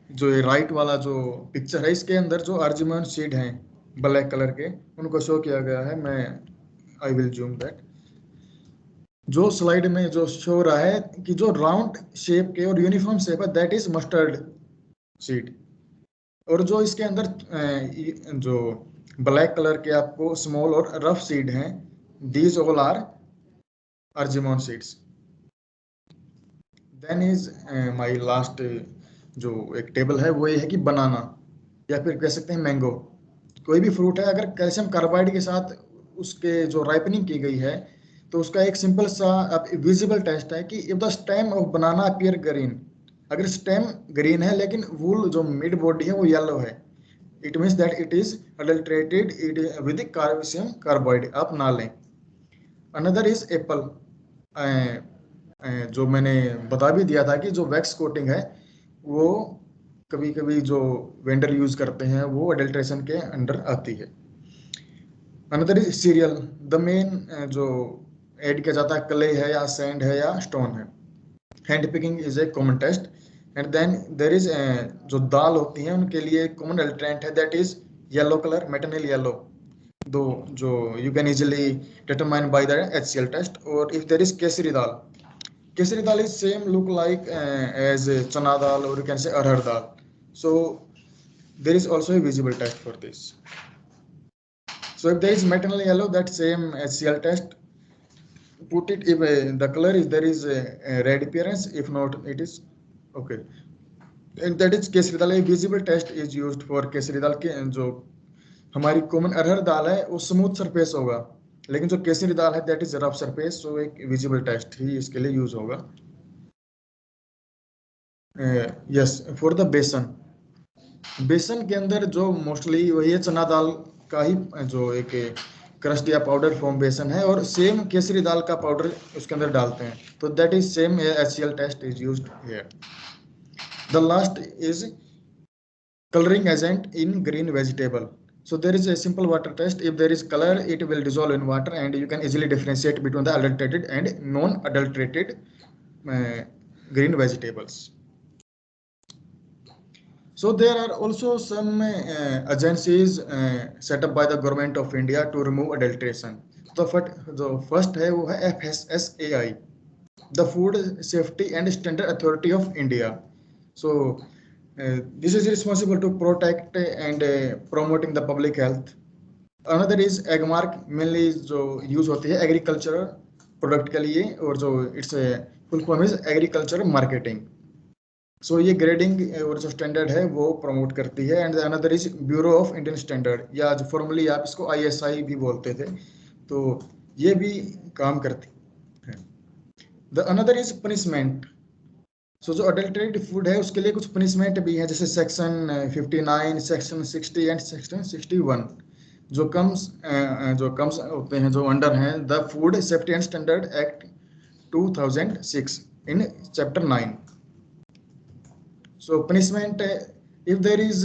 जो ये राइट वाला जो पिक्चर है इसके अंदर जो आर्जिमन सीड हैं ब्लैक कलर के उनको शो किया गया है। मैं आई विल जूम दैट। जो स्लाइड में जो शो रहा है कि जो राउंड शेप के और यूनिफॉर्म शेप है दैट इज मस्टर्ड सीड, और जो इसके अंदर जो ब्लैक कलर के आपको स्मॉल और रफ सीड हैं these all are argemone seeds. Then is my last जो एक टेबल है वो ये है कि बनाना या फिर कह सकते हैं मैंगो। कोई भी फ्रूट है अगर कैल्शियम कार्बाइड के साथ उसके जो राइपनिंग की गई है तो उसका एक सिंपल सा विजिबल टेस्ट है कि if the stem of banana appear green, अगर स्टेम ग्रीन है लेकिन वूल जो मिड बॉडी है वो येलो है, it means that it is adulterated with calcium carbide, आप ना लें। अनदर इज एप्पल, जो मैंने बता भी दिया था कि जो वैक्स कोटिंग है वो कभी कभी जो वेंडर यूज करते हैं वो अडल्ट्रेशन के अंडर आती है। Another is serial, the main जो ऐड किया जाता है क्ले है या सैंड है या स्टोन है। Hand picking is a common test, and then there is जो दाल होती है उनके लिए कॉमन एल्ट्रेंट है that is yellow colour, metanil yellow, दो जो you can easily determine by the HCl test. और if there is kesari dal, kesari dal is same look like as chana dal और you can say arhar dal, so there is also a visible test for this. So if there is maternal yellow, that same HCl test, put it if the color is there is a red appearance, if not it is okay, and that is kesari dal. Visible test is used for kesari dal के जो हमारी common अरहर दाल है वो smooth surface होगा, लेकिन जो केसरी दाल है that is rough surface, सो एक विजिबल टेस्ट ही इसके लिए यूज होगा। यस, फॉर द बेसन, बेसन के अंदर जो मोस्टली वही है चना दाल का ही जो एक क्रस्ट या पाउडर फॉर्म बेसन है, और सेम केसरी दाल का पाउडर उसके अंदर डालते हैं, तो that is same HCl test is used here. The last is colouring agent in green vegetable, so there is a simple water test. If there is color it will dissolve in water and you can easily differentiate between the adulterated and non-adulterated green vegetables. So there are also some agencies set up by the government of India to remove adulteration. तो जो first है वो है FSSAI, the Food Safety and Standard Authority of India. So this is responsible to protect and promoting the public health. Another is AgMark, mainly जो use होती है agriculture product के लिए, और जो its full form is agriculture marketing. So ये grading और जो स्टैंडर्ड है वो प्रमोट करती है. And another is bureau of Indian standard, या जो फॉर्मली आप इसको ISI भी बोलते थे, तो ये भी काम करती है. The another is punishment. So जो अडल्ट्रेटेड फूड है उसके लिए कुछ पनिशमेंट भी है, जैसे सेक्शन 59, सेक्शन 60 एंड सेक्शन 61 जो कम्स होते हैं, जो अंडर हैं the food safety and standard act 2006 in chapter 9. So punishment, if there is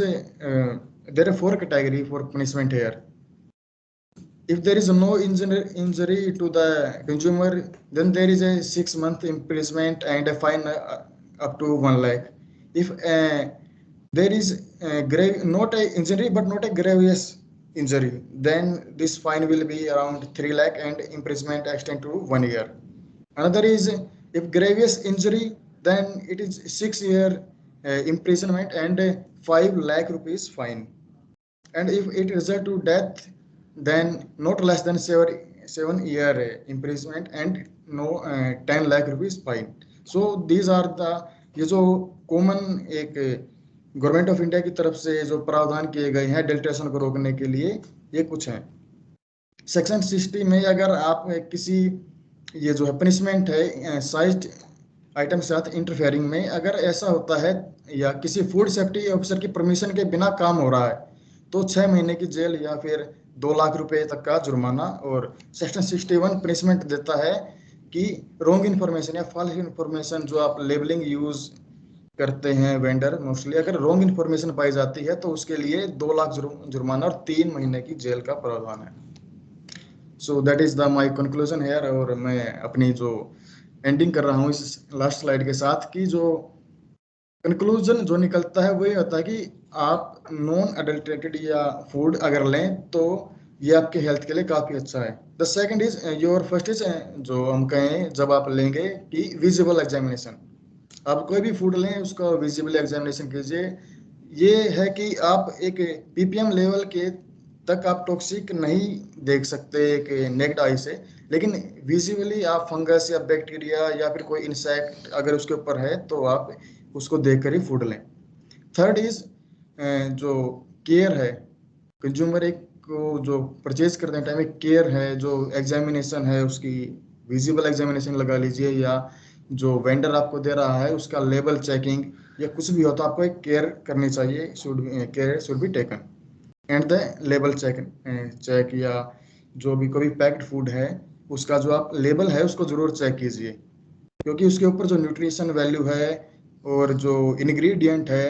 there are 4 category for punishment here. If there is no injury to the consumer, then there is a 6-month imprisonment and a fine up to 1 lakh. If there is not a injury but not a grievous injury, then this fine will be around 3 lakh and imprisonment extend to 1 year. Another is if grievous injury, then it is 6-year imprisonment and 5 lakh rupees fine. And if it result to death, then not less than 7-year imprisonment and no 10 lakh rupees fine. So these are the ये जो common एक government of India की तरफ से जो प्रावधान किए गए हैं एडल्ट्रेशन को रोकने के लिए, ये कुछ हैं. सेक्शन 60 में अगर आप किसी ये जो है पनिशमेंट है साइज्ड आइटम के साथ इंटरफेयरिंग में, अगर ऐसा होता है या किसी फूड सेफ्टी ऑफिसर की परमिशन के बिना काम हो रहा है, तो 6 महीने की जेल या फिर 2 लाख रुपए तक का जुर्माना. और सेक्शन 61 पनिशमेंट देता है कि रॉन्ग इन्फॉर्मेशन या फॉल्स इन्फॉर्मेशन जो आप लेबलिंग यूज करते हैं वेंडर मोस्टली, अगर रॉन्ग इन्फॉर्मेशन पाई जाती है तो उसके लिए 2 लाख जुर्माना और 3 महीने की जेल का प्रावधान है. So that is the my conclusion here. और मैं अपनी जो एंडिंग कर रहा हूँ इस लास्ट स्लाइड के साथ, कि जो कंक्लूजन जो निकलता है वो ये होता है कि आप नॉन अडल्ट्रेटेड या फूड अगर लें तो ये आपके हेल्थ के लिए काफ़ी अच्छा है. The second is your first is जो हम कहें जब आप लेंगे कि विजिबल एग्जामिनेशन. आप कोई भी फूड लें उसका विजिबल एग्जामिनेशन कीजिए. ये है कि आप एक PPM लेवल के तक आप टॉक्सिक नहीं देख सकते एक नेक्ड आई से, लेकिन विजिबली आप फंगस या बैक्टीरिया या फिर कोई इंसेक्ट अगर उसके ऊपर है तो आप उसको देख कर ही फूड लें. थर्ड इज जो केयर है, कंज्यूमर एक को जो परचेज करते हैं टाइम एक केयर है, जो एग्जामिनेशन है उसकी विजिबल एग्जामिनेशन लगा लीजिए, या जो वेंडर आपको दे रहा है उसका लेबल चेकिंग या कुछ भी हो तो आपको एक केयर करनी चाहिए, care should be taken. And the label check या जो भी कोई पैक्ड फूड है उसका जो आप लेबल है उसको जरूर चेक कीजिए, क्योंकि उसके ऊपर जो न्यूट्रिशन वैल्यू है और जो इंग्रेडिएंट है,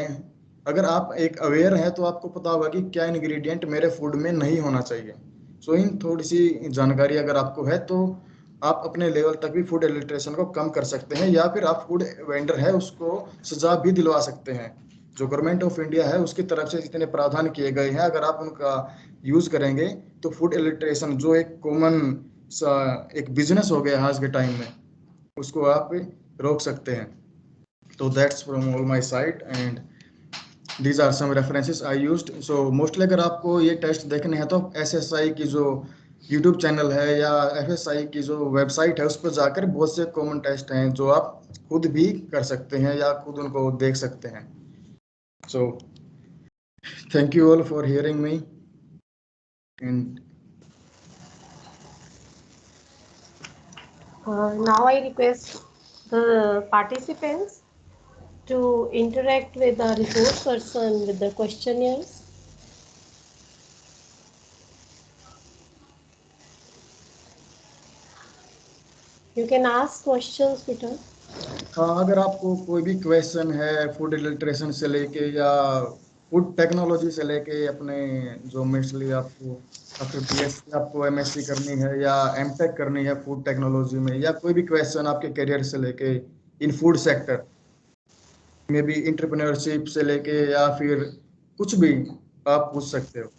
अगर आप एक अवेयर हैं तो आपको पता होगा कि क्या इंग्रेडिएंट मेरे फूड में नहीं होना चाहिए. सो इन थोड़ी सी जानकारी अगर आपको है तो आप अपने लेवल तक भी फूड एडल्ट्रेशन को कम कर सकते हैं, या फिर आप फूड वेंडर है उसको सजा भी दिलवा सकते हैं. जो गवर्नमेंट ऑफ इंडिया है उसकी तरफ से जितने प्रावधान किए गए हैं अगर आप उनका यूज करेंगे तो फूड एडल्ट्रेशन जो एक कॉमन सा एक बिजनेस हो गया आज के टाइम में, उसको आप रोक सकते हैं. तो that's from all my side and these are some references I used. So mostly अगर आपको ये टेस्ट देखने हैं तो SSI की जो यूट्यूब चैनल है या FSI की जो वेबसाइट है उस पर जाकर बहुत से कॉमन टेस्ट हैं जो आप खुद भी कर सकते हैं या खुद उनको देख सकते हैं. So thank you all for hearing me, and now I request the participants to interact with the resource person with the questionnaires. You can ask questions, Peter. हाँ, अगर आपको कोई भी क्वेश्चन है फूड एडल्ट्रेशन से लेके या फूड टेक्नोलॉजी से लेके, अपने जो मोस्टली आपको आफ्टर PhD आपको MSc करनी है या M.Tech करनी है फूड टेक्नोलॉजी में, या कोई भी क्वेश्चन आपके करियर से लेके इन food sector, may be entrepreneurship से लेके या फिर कुछ भी आप पूछ सकते हो।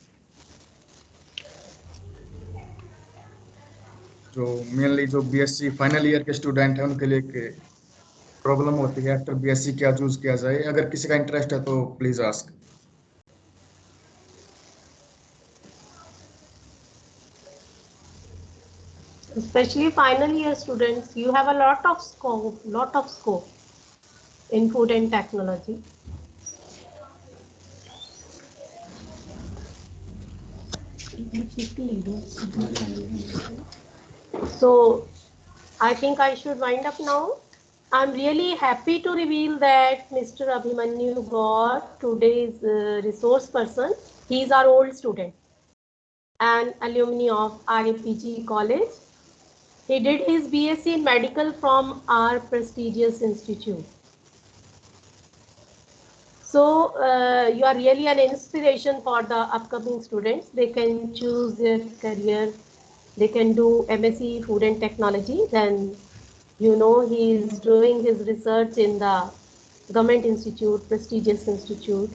जो मेनली जो बीएससी फाइनल ईयर के स्टूडेंट हैं उनके लिए प्रॉब्लम होती है आफ्टर बीएससी क्या चूज किया जाए। अगर किसी का इंटरेस्ट है तो please ask. Especially final year students, you have a lot of scope in food and technology. So I think I should wind up now. I'm really happy to reveal that Mr. Abhimanyu got today's resource person. He's our old student and alumni of RAPG College. He did his BSc in medical from our prestigious institute. So you are really an inspiration for the upcoming students. They can choose their career. They can do MSc Food and Technology. Then you know he is doing his research in the Government Institute, prestigious institute,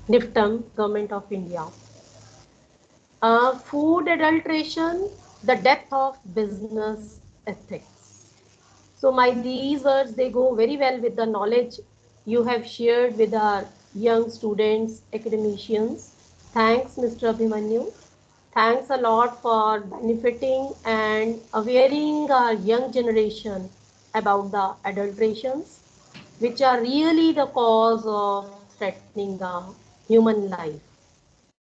NIFTAM, Government of India. Food adulteration, the death of business ethics. So these words, they go very well with the knowledge you have shared with our young students, academicians. Thanks, Mr. Abhimanyu. Thanks a lot for benefiting and awareing our young generation about the adulterations, which are really the cause of threatening the human life.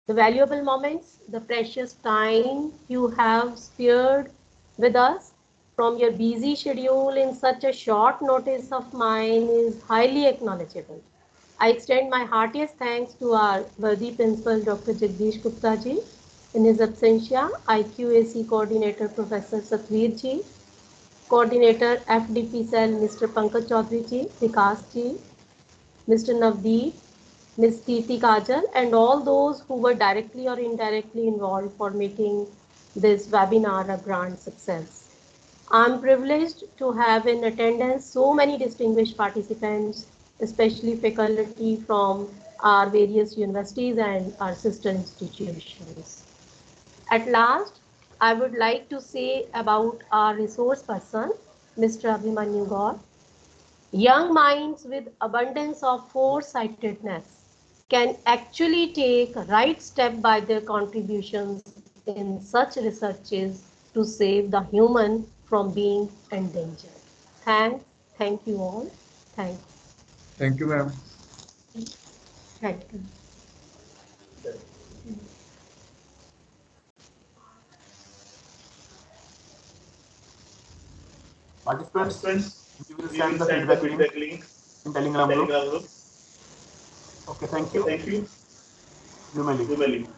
The valuable moments, the precious time you have spared with us from your busy schedule in such a short notice of mine is highly acknowledgeable. I extend my heartiest thanks to our worthy principal, Dr. Jagdish Gupta ji, in his absentia, IQAC coordinator, Professor Satvir ji, coordinator FDP cell, Mr. Pankaj Chaudhary ji, Vikas ji, Mr. Navdeep, Ms. Kirti Kajal, and all those who were directly or indirectly involved for making this webinar a grand success. I'm privileged to have in attendance so many distinguished participants, especially faculty from our various universities and our sister institutions. At last, I would like to say about our resource person, Mr. Abhimanyu Gaur. Young minds with abundance of foresightedness can actually take right step by their contributions in such researches to save the human from being endangered. Thank you all. Thank you, ma'am. you. Participants, you will send the feedback link in Telegram group. Okay, thank you. You may leave.